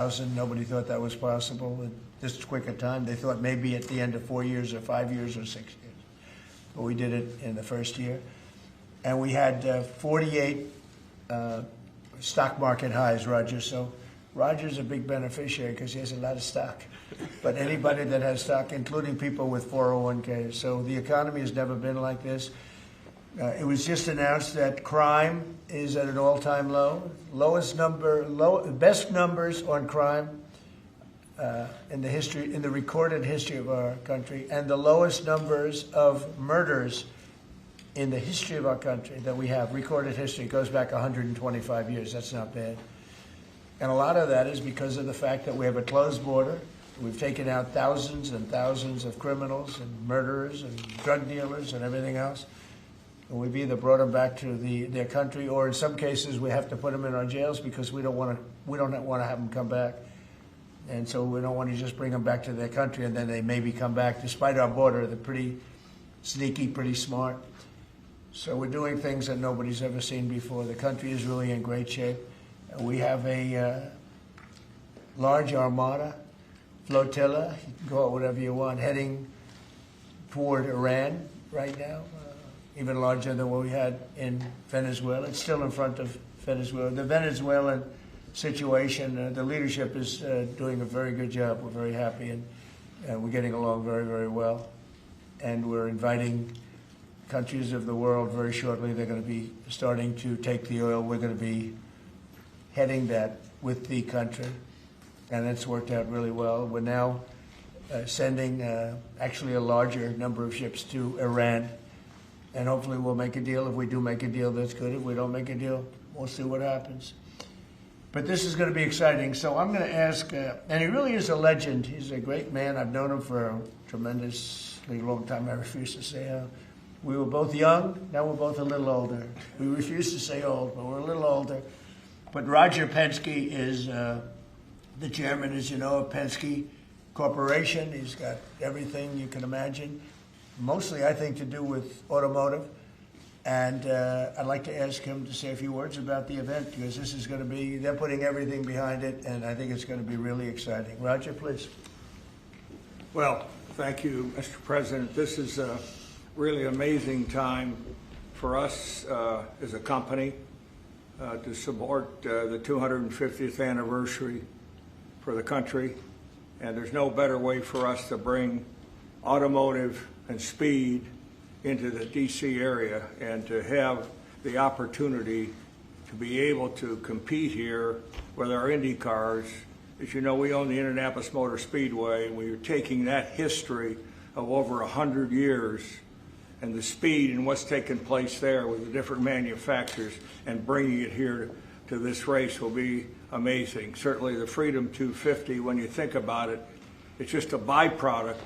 Nobody thought that was possible in this quick a time. They thought maybe at the end of 4 years or 5 years or 6 years. But we did it in the first year. And we had 48 stock market highs, Roger. So Roger's a big beneficiary because he has a lot of stock. But anybody that has stock, including people with 401ks. So the economy has never been like this. It was just announced that crime is at an all-time low. Best numbers on crime in the recorded history of our country, and the lowest numbers of murders in the history of our country that we have. Recorded history goes back 125 years. That's not bad. And a lot of that is because of the fact that we have a closed border. We've taken out thousands and thousands of criminals and murderers and drug dealers and everything else. And we've either brought them back to their country, or in some cases we have to put them in our jails because we don't want to have them come back. And so we don't want to just bring them back to their country and then they maybe come back. Despite our border, they're pretty sneaky, pretty smart. So we're doing things that nobody's ever seen before. The country is really in great shape. We have a large armada, flotilla, you can call it whatever you want, heading toward Iran right now. Even larger than what we had in Venezuela. It's still in front of Venezuela. The Venezuelan situation, the leadership is doing a very good job. We're very happy, and we're getting along very, very well. And we're inviting countries of the world very shortly. They're going to be starting to take the oil. We're going to be heading that with the country, and it's worked out really well. We're now sending actually a larger number of ships to Iran. And hopefully we'll make a deal. If we do make a deal, that's good. If we don't make a deal, we'll see what happens. But this is going to be exciting. So I'm going to ask, and he really is a legend. He's a great man. I've known him for a tremendously long time. I refuse to say how. We were both young. Now we're both a little older. We refuse to say old, but we're a little older. But Roger Penske is the chairman, as you know, of Penske Corporation. He's got everything you can imagine. Mostly, I think, to do with automotive. And I'd like to ask him to say a few words about the event, because this is going to be, they're putting everything behind it, and I think it's going to be really exciting. Roger, please. Well, thank you, Mr. President. This is a really amazing time for us as a company to support the 250th anniversary for the country. And there's no better way for us to bring automotive and speed into the D.C. area, and to have the opportunity to be able to compete here with our Indy cars. As you know, we own the Indianapolis Motor Speedway, and we are taking that history of over 100 years and the speed and what's taken place there with the different manufacturers and bringing it here to this race will be amazing. Certainly the Freedom 250, when you think about it, it's just a byproduct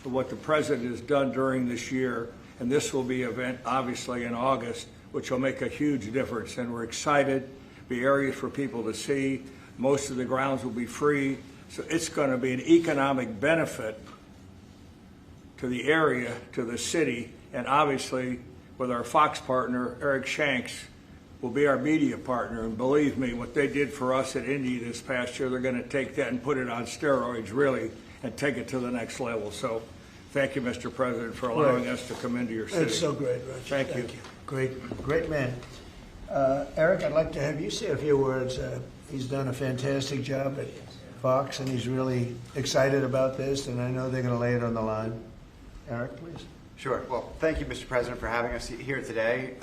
of what the President has done during this year, and this will be an event obviously in August, which will make a huge difference, and we're excited. Be areas for people to see. Most of the grounds will be free, so it's going to be an economic benefit to the area, to the city, and obviously with our Fox partner, Eric Shanks, will be our media partner, and believe me, what they did for us at Indy this past year, they're going to take that and put it on steroids, really, and take it to the next level. So thank you, Mr. President, for allowing us to come into your city. It's so great, Roger. Thank you. Great man. Eric, I'd like to have you say a few words. He's done a fantastic job at Fox, and he's really excited about this, and I know they're going to lay it on the line. Eric, please. Sure. Well, thank you, Mr. President, for having us here today.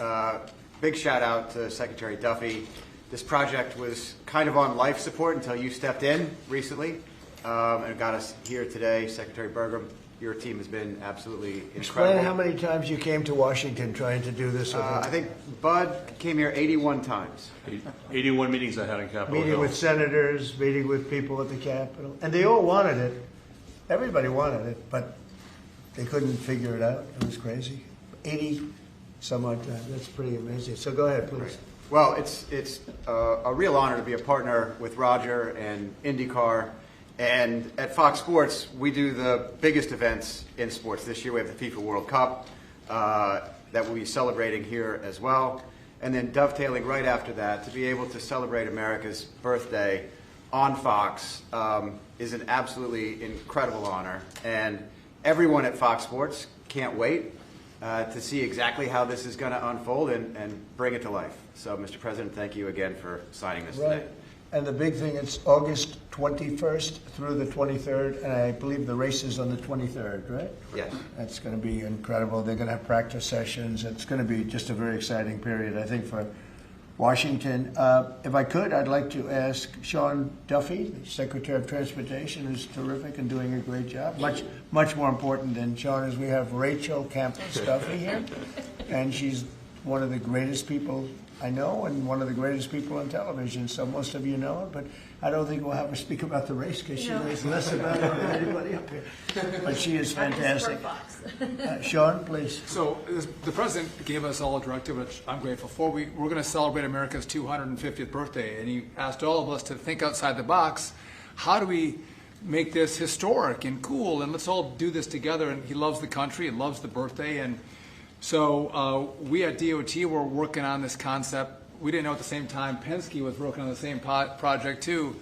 Big shout out to Secretary Duffy. This project was kind of on life support until you stepped in recently and got us here today. Secretary Burgum, your team has been absolutely incredible. Explain how many times you came to Washington trying to do this. I think Bud came here 81 times. 81 meetings I had in Capitol Hill. Meeting with senators, meeting with people at the Capitol. And they all wanted it. Everybody wanted it, but they couldn't figure it out. It was crazy. 80 some odd times. That's pretty amazing. So go ahead, please. Right. Well, it's a real honor to be a partner with Roger and IndyCar. And at Fox Sports, we do the biggest events in sports. This year we have the FIFA World Cup that we'll be celebrating here as well. And then dovetailing right after that, to be able to celebrate America's birthday on Fox is an absolutely incredible honor, and everyone at Fox Sports can't wait to see exactly how this is going to unfold and bring it to life. So, Mr. President, thank you again for signing this today. And the big thing, it's August 21st through the 23rd, and I believe the race is on the 23rd, right? Yes. That's going to be incredible. They're going to have practice sessions. It's going to be just a very exciting period, I think, for Washington. If I could, I'd like to ask Sean Duffy, the Secretary of Transportation, who's terrific and doing a great job. Much more important than Sean is we have Rachel Campos Duffy here, and she's one of the greatest people I know and one of the greatest people on television, so most of you know her, but I don't think we'll have her speak about the race because she knows less about it than anybody up here. But she is fantastic. Sean, please. So the president gave us all a directive, which I'm grateful for. We're going to celebrate America's 250th birthday, and he asked all of us to think outside the box. How do we make this historic and cool, and let's all do this together? And he loves the country, he loves the birthday, and so we at DOT were working on this concept. We didn't know at the same time Penske was working on the same project too.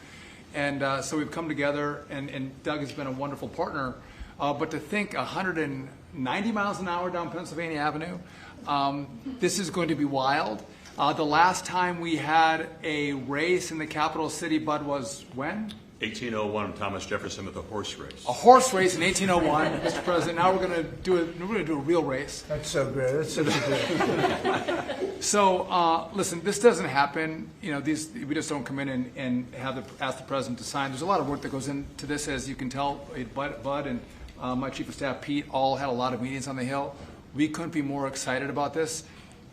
And so we've come together, and Doug has been a wonderful partner. But to think 190 miles an hour down Pennsylvania Avenue, this is going to be wild. The last time we had a race in the capital city, Bud, was when? 1801, Thomas Jefferson with a horse race. A horse race in 1801, Mr. President. Now we're going to do a real race. That's so great. That's such a good. So listen, this doesn't happen. You know, we just don't come in and ask the president to sign. There's a lot of work that goes into this, as you can tell. Bud and my chief of staff Pete all had a lot of meetings on the Hill. We couldn't be more excited about this.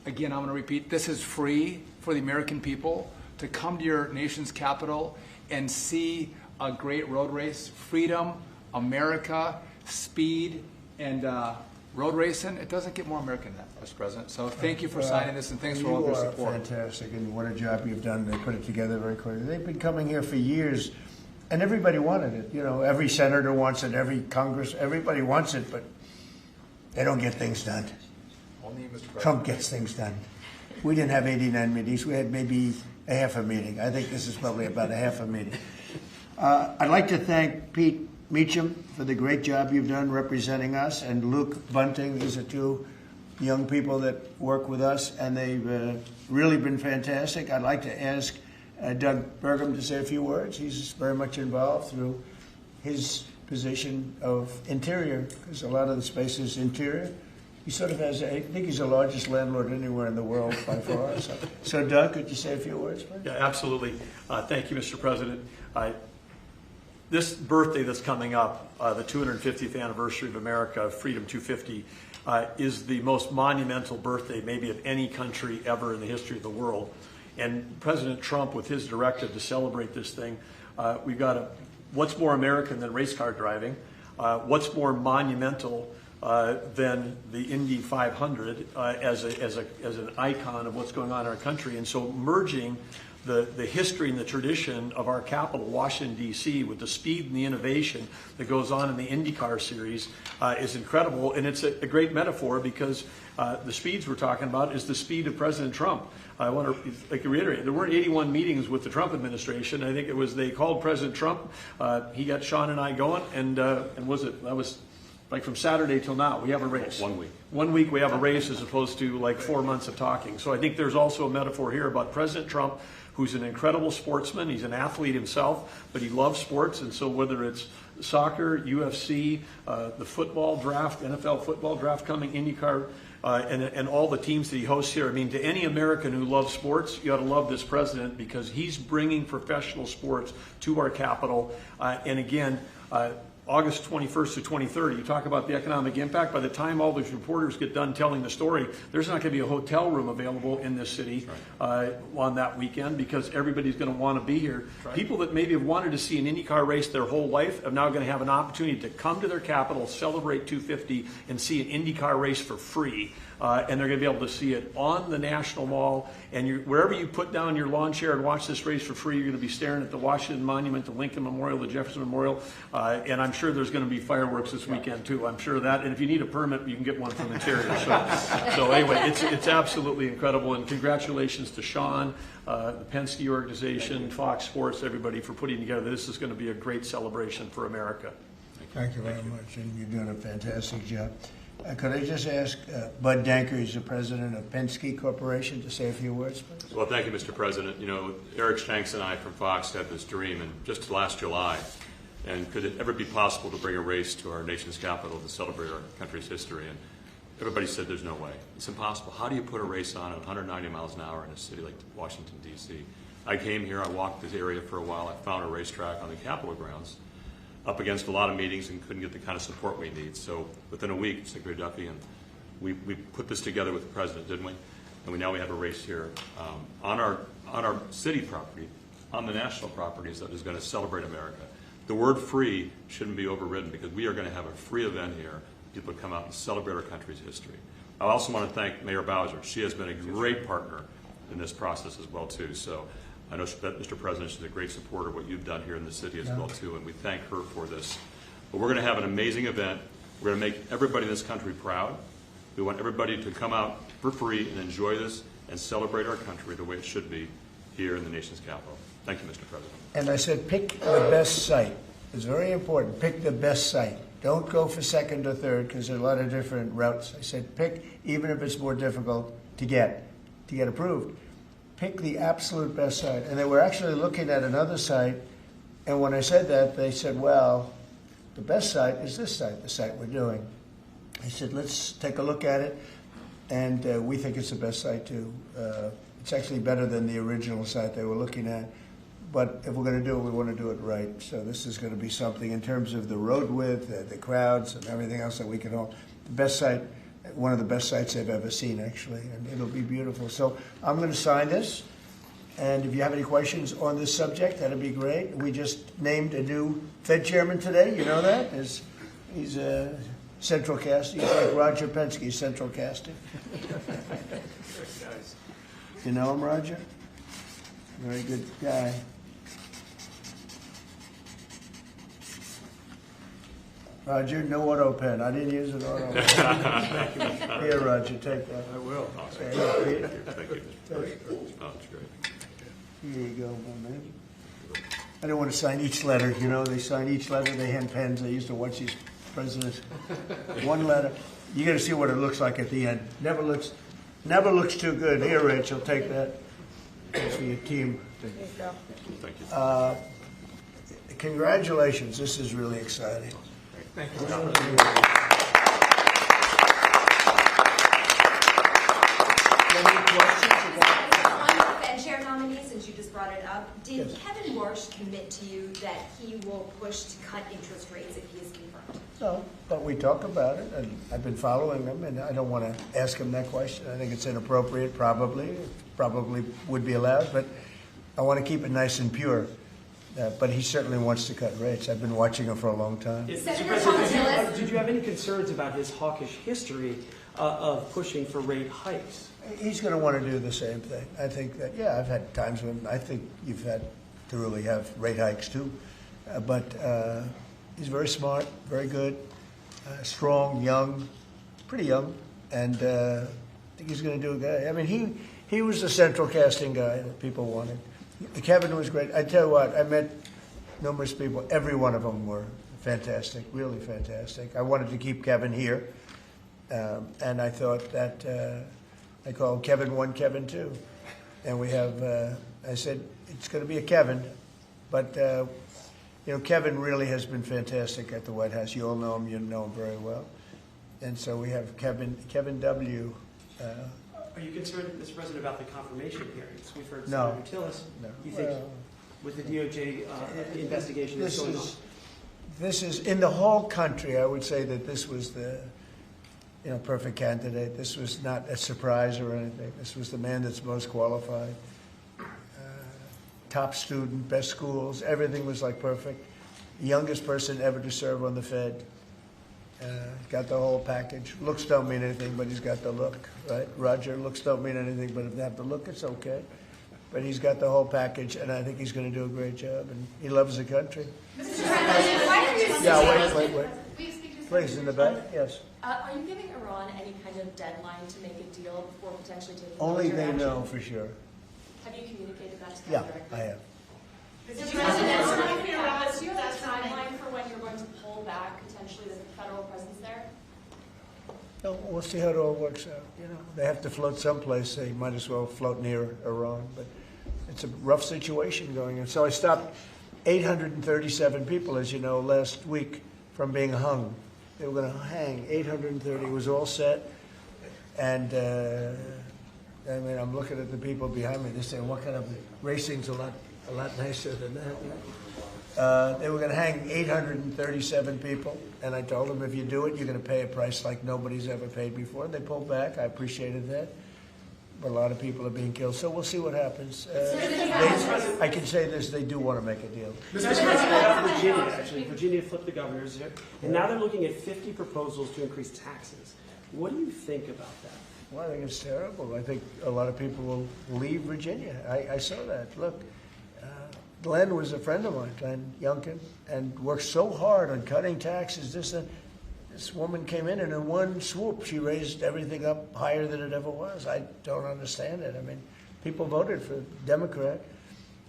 Again, I'm going to repeat: this is free for the American people to come to your nation's capital and see a great road race. Freedom, America, speed, and road racing. It doesn't get more American than that, Mr. President. So thank you for signing this, and thanks for all your support. You are fantastic, and what a job you've done. They put it together very quickly. They've been coming here for years, and everybody wanted it. You know, every senator wants it, every Congress, everybody wants it, but they don't get things done. Only Mr. President. Trump gets things done. We didn't have 89 meetings. We had maybe a half a meeting. I think this is probably about a half a meeting. I'd like to thank Pete Meacham for the great job you've done representing us, and Luke Bunting. These are two young people that work with us, and they've really been fantastic. I'd like to ask Doug Burgum to say a few words. He's very much involved through his position of interior, because a lot of the space is interior. He sort of has, I think he's the largest landlord anywhere in the world by far. So Doug, could you say a few words, please? Yeah, absolutely. Thank you, Mr. President. This birthday that's coming up, the 250th anniversary of America, Freedom 250, is the most monumental birthday maybe of any country ever in the history of the world. And President Trump, with his directive to celebrate this thing, we've got what's more American than race car driving? What's more monumental than the Indy 500 as an icon of what's going on in our country? And so merging the history and the tradition of our capital, Washington, D.C., with the speed and the innovation that goes on in the IndyCar series is incredible. And it's a great metaphor, because the speeds we're talking about is the speed of President Trump. I want to reiterate, there weren't 81 meetings with the Trump administration. I think it was they called President Trump. He got Sean and I going, and that was like from Saturday till now, we have a race. 1 week. 1 week we have a race, as opposed to like 4 months of talking. So I think there's also a metaphor here about President Trump, who's an incredible sportsman. He's an athlete himself, but he loves sports. And so whether it's soccer, UFC, the football draft, NFL football draft coming, IndyCar, and all the teams that he hosts here. I mean, to any American who loves sports, you ought to love this president, because he's bringing professional sports to our capital. And again, August 21st to 23rd, you talk about the economic impact. By the time all these reporters get done telling the story, there's not going to be a hotel room available in this city on that weekend, because everybody's going to want to be here. Right. People that maybe have wanted to see an IndyCar race their whole life are now going to have an opportunity to come to their capital, celebrate 250, and see an IndyCar race for free. and they're going to be able to see it on the National Mall. And wherever you put down your lawn chair and watch this race for free, you're going to be staring at the Washington Monument, the Lincoln Memorial, the Jefferson Memorial, and I'm sure there's going to be fireworks this weekend too. I'm sure of that. And if you need a permit, you can get one from Interior. So anyway, it's absolutely incredible. And congratulations to Sean, the Penske organization, Fox Sports, everybody for putting together. This is going to be a great celebration for America. Thank you very much, and you're doing a fantastic job. Could I just ask Bud Danker, he's the president of Penske Corporation, to say a few words, please? Well, thank you, Mr. President. You know, Eric Shanks and I from Fox had this dream, and just last July, and could it ever be possible to bring a race to our nation's capital to celebrate our country's history? And everybody said there's no way. It's impossible. How do you put a race on at 190 miles an hour in a city like Washington, D.C.? I came here, I walked this area for a while, I found a racetrack on the Capitol grounds, up against a lot of meetings and couldn't get the kind of support we need. So within a week, Secretary Duffy and we put this together with the President, didn't we? And now we have a race here on our city property, on the national properties that is going to celebrate America. The word free shouldn't be overridden because we are going to have a free event here. People come out and celebrate our country's history. I also want to thank Mayor Bowser. She has been a great partner in this process as well too. So I know that, Mr. President, she's a great supporter of what you've done here in the city as well too, and we thank her for this. But we're going to have an amazing event. We're going to make everybody in this country proud. We want everybody to come out for free and enjoy this and celebrate our country the way it should be here in the nation's capital. Thank you, Mr. President. And I said pick the best site. It's very important. Pick the best site. Don't go for second or third because there are a lot of different routes. I said pick, even if it's more difficult to get approved. Pick the absolute best site. And they were actually looking at another site, and when I said that, they said, well, the best site is this site, the site we're doing. I said, let's take a look at it, and we think it's the best site too. It's actually better than the original site they were looking at, but if we're going to do it, we want to do it right. So this is going to be something in terms of the road width, the crowds, and everything else that we can all, the best site, one of the best sites I've ever seen, actually, and it'll be beautiful. So I'm going to sign this, and if you have any questions on this subject, that'd be great. We just named a new Fed chairman today. You know that? He's a central casting. He's like Roger Penske, central casting. You know him, Roger? Very good guy. Roger, no auto pen. I didn't use an auto pen. Here, Roger, take that. I will. Thank you, Mr. President. Oh, that's great. Here you go, my man. I don't want to sign each letter. You know, they sign each letter. They hand pens. I used to watch these presidents. One letter. You got to see what it looks like at the end. Never looks too good. Here, Rachel, take that. That's for your team. Thank you. Congratulations. This is really exciting. Thank you. Any questions about? On the Fed chair nominee, since you just brought it up, did Yes. Kevin Warsh commit to you that he will push to cut interest rates if he is confirmed? No, but we talk about it, and I've been following them, and I don't want to ask him that question. I think it's inappropriate, probably would be allowed, but I want to keep it nice and pure. But he certainly wants to cut rates. I've been watching him for a long time. Senator Mr. Tom President, Tillis. did you have any concerns about his hawkish history of pushing for rate hikes? He's going to want to do the same thing. I think that, yeah, I've had times when I think you've had to really have rate hikes too. But he's very smart, very good, strong, young, pretty young, and I think he's going to do a good. I mean, he was the central casting guy that people wanted. Kevin was great. I tell you what, I met numerous people. Every one of them were fantastic, really fantastic. I wanted to keep Kevin here, and I thought that I called Kevin 1, Kevin 2. And we have, I said, it's going to be a Kevin, but you know, Kevin really has been fantastic at the White House. You all know him. You know him very well. And so we have Kevin W. Are you concerned, Mr. President, about the confirmation hearings? We've heard No. Senator Tillis. No. You think Well, with the DOJ investigation that's going on? This is in the whole country. I would say that this was the perfect candidate. This was not a surprise or anything. This was the man that's most qualified. Top student, best schools, everything was like perfect. Youngest person ever to serve on the Fed. Got the whole package. Looks don't mean anything, but he's got the look, right? Roger, looks don't mean anything, but if they have the look, it's okay. But he's got the whole package, and I think he's going to do a great job, and he loves the country. Mr. President, why are you Yeah, wait. Will you speak to Please, in the back, yes. Are you giving Iran any kind of deadline to make a deal before potentially taking Only military they action? know for sure. Have you communicated that to them Yeah, directly? I have. Mr. Do you have a timeline for when you're going to pull back potentially the federal presence there? No, we'll see how it all works out. You know, they have to float someplace. They might as well float near Iran. But it's a rough situation going on. So I stopped 837 people, as you know, last week from being hung. They were going to hang 830. It was all set. And I mean, I'm looking at the people behind me. They're saying, "What kind of racing's a lot nicer than that?" They were going to hang 837 people, and I told them, if you do it, you're going to pay a price like nobody's ever paid before. They pulled back. I appreciated that. But a lot of people are being killed, so we'll see what happens. I can say this, they do want to make a deal. Mr. President, Virginia, actually, Virginia flipped the governors here, and now they're looking at 50 proposals to increase taxes. What do you think about that? Well, I think it's terrible. I think a lot of people will leave Virginia. I saw that. Look, Glenn was a friend of mine, Glenn Youngkin, and worked so hard on cutting taxes. This woman came in, and in one swoop, she raised everything up higher than it ever was. I don't understand it. I mean, people voted for Democrat,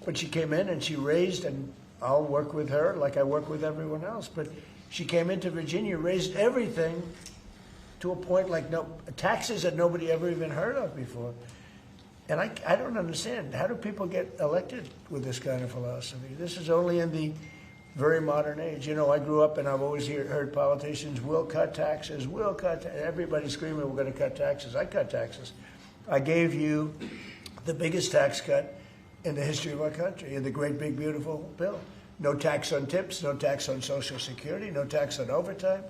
but she came in and she raised, and I'll work with her like I work with everyone else, but she came into Virginia, raised everything to a point like taxes that nobody ever even heard of before. And I don't understand. How do people get elected with this kind of philosophy? This is only in the very modern age. You know, I grew up and I've always heard politicians will cut taxes, everybody screaming, we're going to cut taxes. I cut taxes. I gave you the biggest tax cut in the history of our country in the great big beautiful bill. No tax on tips, no tax on Social Security, no tax on overtime.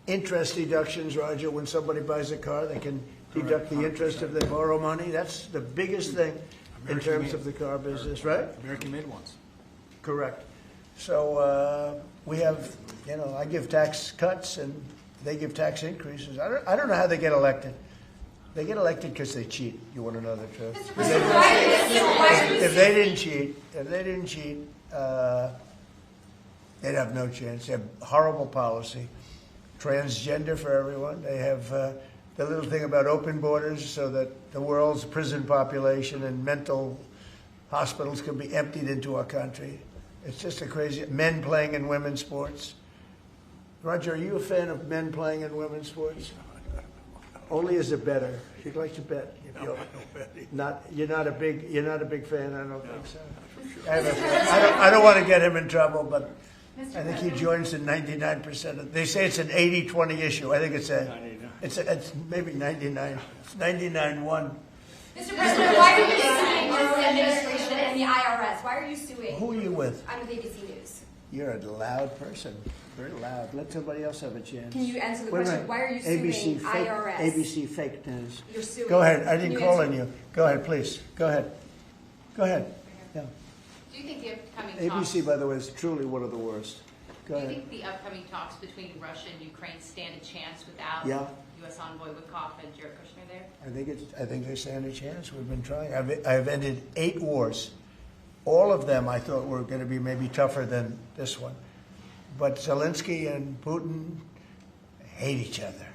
Interest deductions, Roger, when somebody buys a car, they can deduct the interest if they borrow money. That's the biggest thing in terms of the car business, right? American-made ones. Correct. So we have, you know, I give tax cuts and they give tax increases. I don't know how they get elected. They get elected because they cheat. You want to know the truth? Mr. President, why are you If they didn't cheat, they'd have no chance. They have horrible policy. Transgender for everyone. They have the little thing about open borders so that the world's prison population and mental hospitals can be emptied into our country. It's just a crazy... Men playing in women's sports. Roger, are you a fan of men playing in women's sports? Only as a bettor. You'd like to bet. If you're not a big fan. I don't think so. I don't want to get him in trouble, but I think he joins in 99%. They say it's an 80-20 issue. I think it's maybe 99. It's 99-1. Mr. President, why are you suing the administration and the IRS? Why are you suing? Who are you with? I'm with ABC News. You're a loud person. Very loud. Let somebody else have a chance. Can you answer the Wait a question? minute. Why are you suing ABC fake, IRS? ABC fake news. You're suing. Go ahead. I Can didn't you call answer? on you. Go ahead, please. Go ahead. Go ahead. Yeah. Do you think the upcoming talks? ABC, by the way, is truly one of the worst. Go Do you ahead. think the upcoming talks between Russia and Ukraine stand a chance without Yeah. U.S. envoy Witkoff and Jared Kushner there? I think they stand a chance. We've been trying. I've ended 8 wars. All of them I thought were going to be maybe tougher than this one. But Zelensky and Putin hate each other,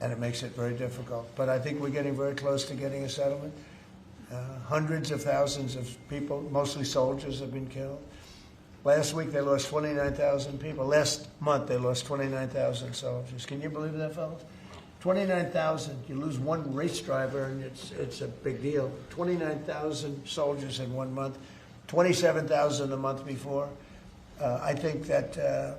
and it makes it very difficult. But I think we're getting very close to getting a settlement. Hundreds of thousands of people, mostly soldiers, have been killed. Last week they lost 29,000 people. Last month they lost 29,000 soldiers. Can you believe that, fellas? 29,000. You lose one race driver, and it's a big deal. 29,000 soldiers in 1 month. 27,000 the month before. I think that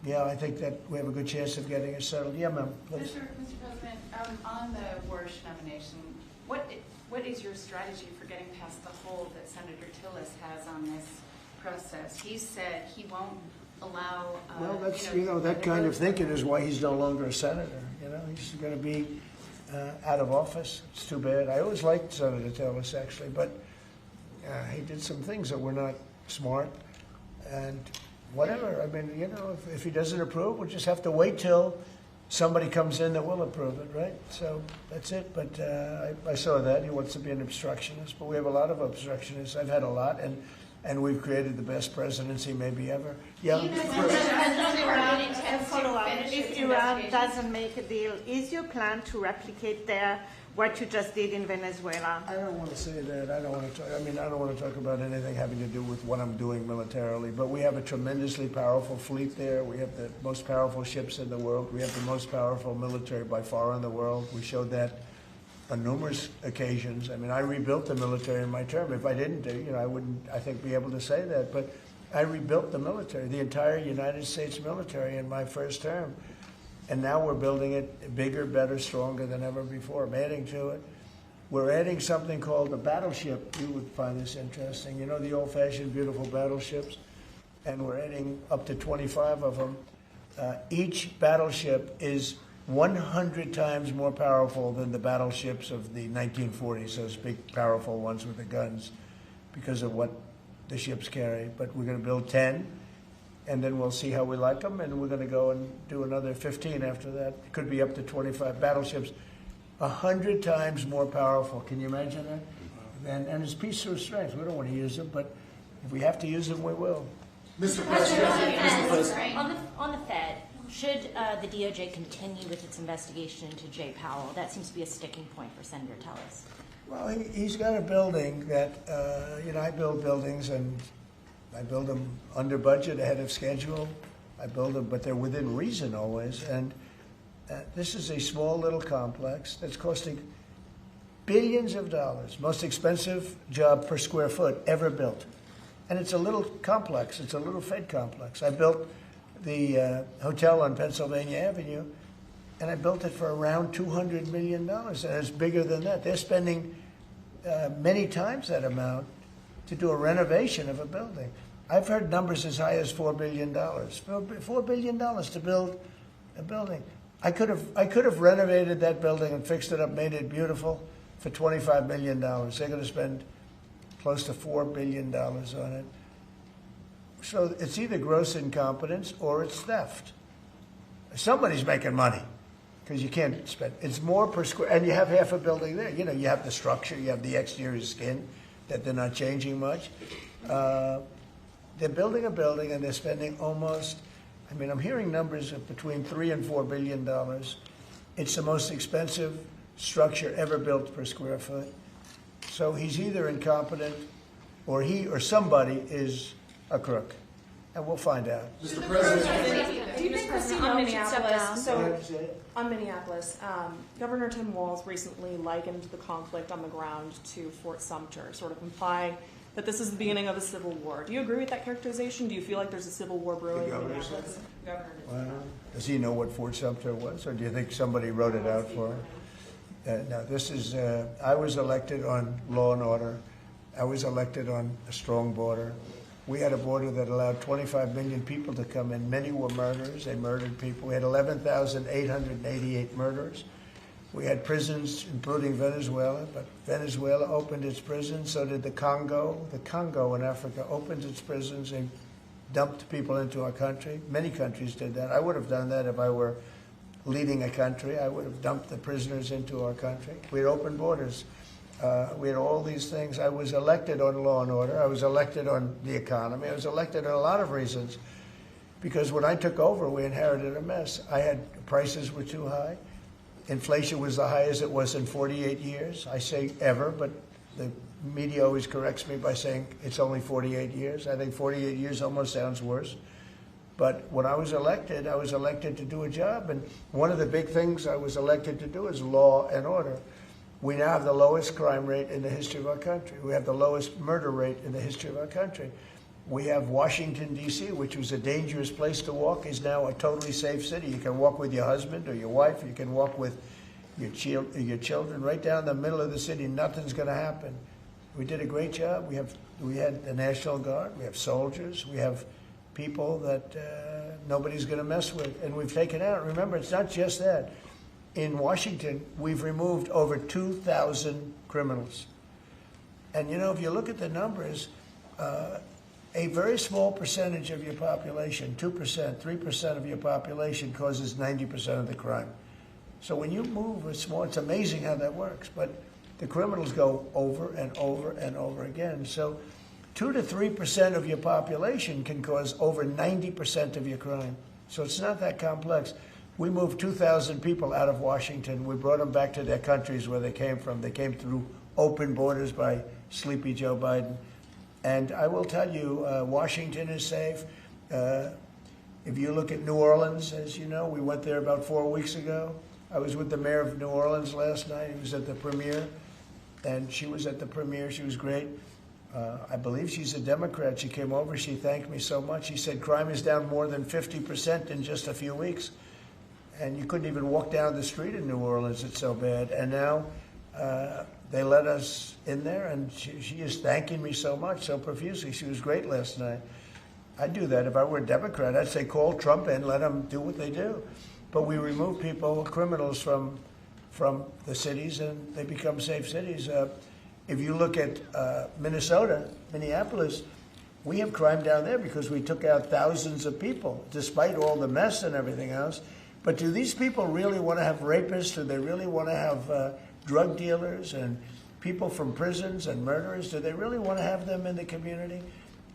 we have a good chance of getting it settled. Yeah, ma'am. Please. Mr. President, on the Warsh nomination, what is your strategy for getting past the hold that Senator Tillis has on this process? He said he won't allow. Well, that's that kind of thinking is why he's no longer a senator. He's going to be out of office. It's too bad. I always liked Senator Tillis actually, but he did some things that were not smart. And whatever. I mean, if he doesn't approve, we'll just have to wait till somebody comes in that will approve it, right? So that's it. But I saw that. He wants to be an obstructionist, but we have a lot of obstructionists. I've had a lot, and we've created the best presidency maybe ever. Yeah. Follow up. If Iran doesn't make a deal, is your plan to replicate there what you just did in Venezuela? I don't want to say that. I don't want to talk. I mean, I don't want to talk about anything having to do with what I'm doing militarily. But we have a tremendously powerful fleet there. We have the most powerful ships in the world. We have the most powerful military by far in the world. We showed that on numerous occasions. I mean, I rebuilt the military in my term. If I didn't do, I wouldn't, I think, be able to say that. But I rebuilt the military, the entire United States military in my first term. And now we're building it bigger, better, stronger than ever before. I'm adding to it. We're adding something called a battleship. You would find this interesting. You know, the old-fashioned, beautiful battleships? And we're adding up to 25 of them. Each battleship is 100 times more powerful than the battleships of the 1940s, those big, powerful ones with the guns, because of what the ships carry. But we're going to build 10. And then we'll see how we like them, and we're going to go and do another 15 after that. It could be up to 25 battleships, 100 times more powerful. Can you imagine that? And it's peace through strength. We don't want to use them, but if we have to use them, we will. Mr. President, on the Fed, should the DOJ continue with its investigation into Jay Powell? That seems to be a sticking point for Senator Tillis. Well, he's got a building that, I build buildings, and I build them under budget, ahead of schedule. I build them, but they're within reason always. And this is a small little complex that's costing billions of dollars, most expensive job per square foot ever built. And it's a little complex. It's a little Fed complex. I built the hotel on Pennsylvania Avenue, and I built it for around $200 million. And it's bigger than that. They're spending many times that amount to do a renovation of a building. I've heard numbers as high as $4 billion. $4 billion to build a building. I could have renovated that building and fixed it up, made it beautiful for $25 million. They're going to spend close to $4 billion on it. So it's either gross incompetence or it's theft. Somebody's making money, because you can't spend. It's more per square, and you have half a building there. You have the structure, you have the exterior skin that they're not changing much. They're building a building, and they're spending almost, I'm hearing numbers of between $3 and $4 billion. It's the most expensive structure ever built per square foot. So he's either incompetent, or he or somebody is a crook. And we'll find out. Mr. President, do you think the CEO should step down? So, on Minneapolis, Governor Tim Walz recently likened the conflict on the ground to Fort Sumter, sort of implying that this is the beginning of a civil war. Do you agree with that characterization? Do you feel like there's a civil war brewing in Minneapolis? well, does he know what Fort Sumter was, or do you think somebody wrote it out for him? No, this is, I was elected on law and order. I was elected on a strong border. We had a border that allowed 25 million people to come in. Many were murderers. They murdered people. We had 11,888 murders. We had prisons, including Venezuela, but Venezuela opened its prisons. So did the Congo. The Congo in Africa opened its prisons and dumped people into our country. Many countries did that. I would have done that if I were leading a country. I would have dumped the prisoners into our country. We had open borders. We had all these things. I was elected on law and order. I was elected on the economy. I was elected on a lot of reasons, because when I took over, we inherited a mess. Prices were too high. Inflation was the highest it was in 48 years. I say ever, but the media always corrects me by saying it's only 48 years. I think 48 years almost sounds worse. But when I was elected to do a job. And one of the big things I was elected to do is law and order. We now have the lowest crime rate in the history of our country. We have the lowest murder rate in the history of our country. We have Washington, D.C., which was a dangerous place to walk, is now a totally safe city. You can walk with your husband or your wife. You can walk with your children right down the middle of the city. Nothing's going to happen. We did a great job. We had the National Guard. We have soldiers. We have people that nobody's going to mess with. And we've taken out, remember, it's not just that. In Washington, we've removed over 2,000 criminals. And, if you look at the numbers, a very small percentage of your population, 2%, 3% of your population causes 90% of the crime. So when you move a small, it's amazing how that works. But the criminals go over and over and over again. So 2 to 3% of your population can cause over 90% of your crime. So it's not that complex. We moved 2,000 people out of Washington. We brought them back to their countries where they came from. They came through open borders by Sleepy Joe Biden. And I will tell you, Washington is safe. If you look at New Orleans, as you know, we went there about 4 weeks ago. I was with the mayor of New Orleans last night. He was at the premiere, and she was at the premiere. She was great. I believe she's a Democrat. She came over. She thanked me so much. She said crime is down more than 50% in just a few weeks. And you couldn't even walk down the street in New Orleans. It's so bad. And now they let us in there, and she is thanking me so much, so profusely. She was great last night. I'd do that if I were a Democrat. I'd say call Trump in, let them do what they do. But we remove people, criminals, from the cities, and they become safe cities. If you look at Minnesota, Minneapolis, we have crime down there because we took out thousands of people, despite all the mess and everything else. But do these people really want to have rapists? Do they really want to have drug dealers and people from prisons and murderers? Do they really want to have them in the community?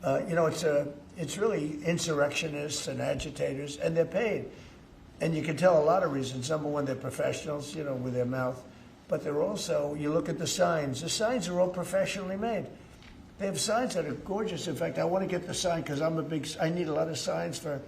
It's really insurrectionists and agitators, and they're paid. And you can tell a lot of reasons. Number one, they're professionals, with their mouth. But they're also, you look at the signs. The signs are all professionally made. They have signs that are gorgeous. In fact, I want to get the sign because I need a lot of signs for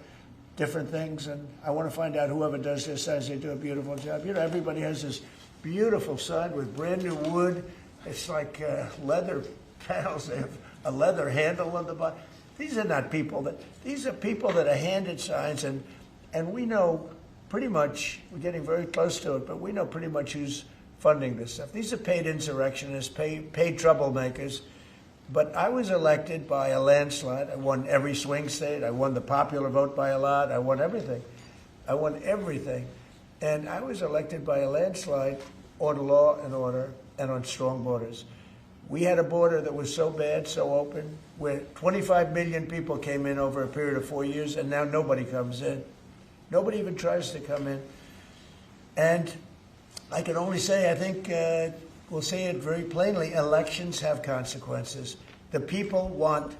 different things. And I want to find out whoever does their signs, they do a beautiful job. Everybody has this beautiful sign with brand new wood. It's like leather panels. They have a leather handle on the bottom. These are not people these are people that are handed signs, and we know pretty much, we're getting very close to it, but we know pretty much who's funding this stuff. These are paid insurrectionists, paid troublemakers. But I was elected by a landslide. I won every swing state. I won the popular vote by a lot. I won everything. And I was elected by a landslide on law and order and on strong borders. We had a border that was so bad, so open, where 25 million people came in over a period of 4 years, and now nobody comes in. Nobody even tries to come in. And I can only say, I think we'll say it very plainly, elections have consequences. The people want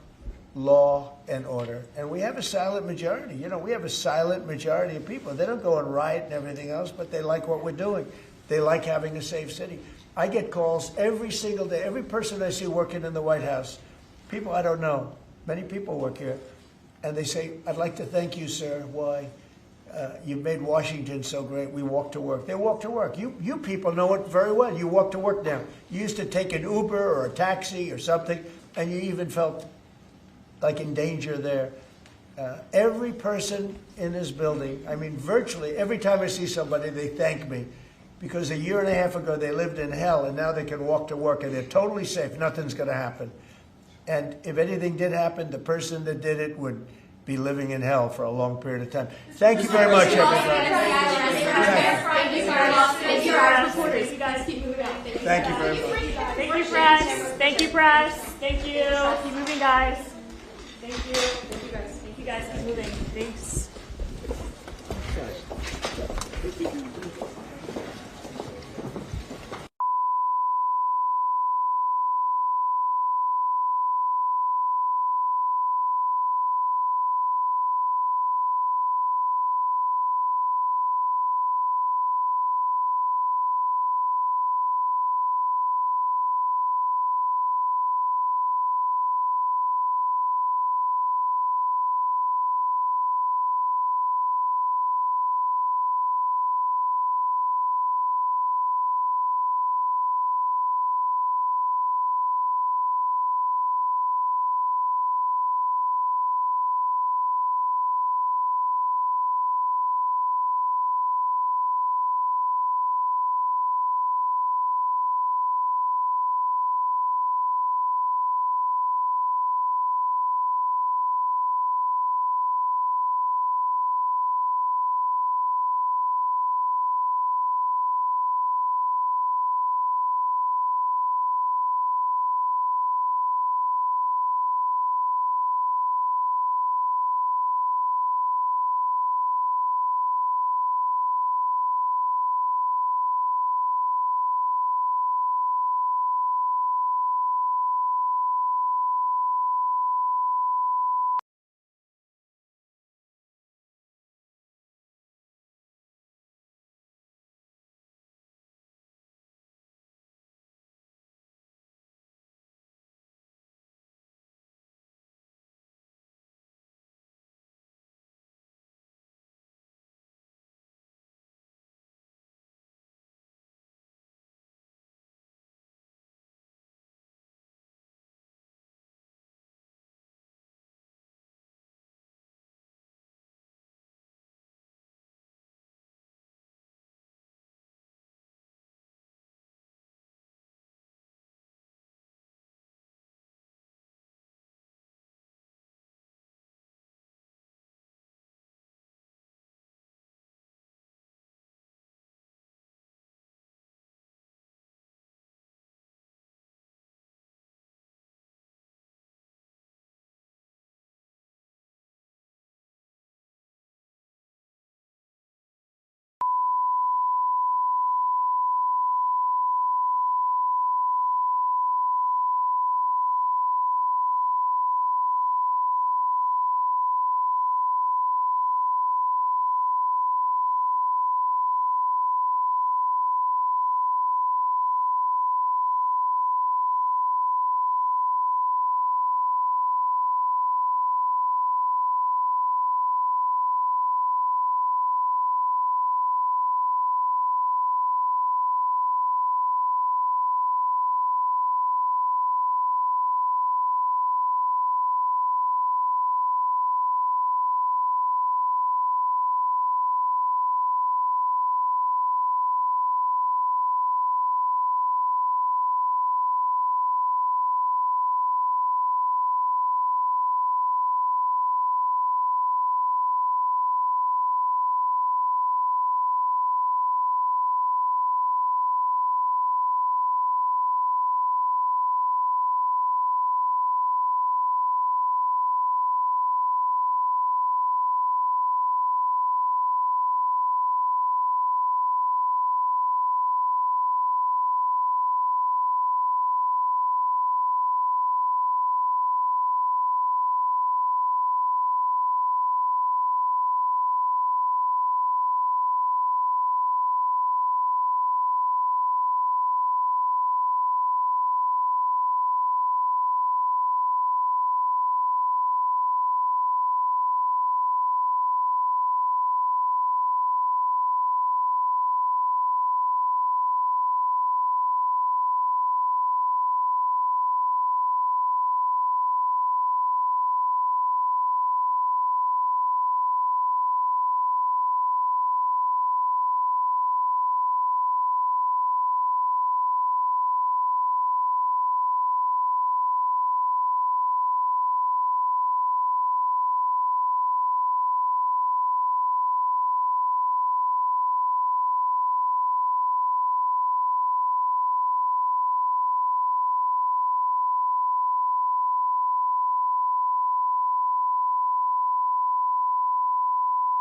law and order. And we have a silent majority. We have a silent majority of people. They don't go and riot and everything else, but they like what we're doing. They like having a safe city. I get calls every single day. Every person I see working in the White House, people I don't know, many people work here, and they say, I'd like to thank you, sir. Why? You've made Washington so great. We walk to work. They walk to work. You people know it very well. You walk to work now. You used to take an Uber or a taxi or something, and you even felt like in danger there. Every person in this building, virtually every time I see somebody, they thank me. Because a year and a half ago, they lived in hell, and now they can walk to work, and they're totally safe. Nothing's going to happen. And if anything did happen, the person that did it would be living in hell for a long period of time. Thank you very much, everybody. Thank you very much. Thank you, press. Thank you, press. Thank you. Keep moving, guys. Thank you. Thank you, guys. Keep moving. Thanks.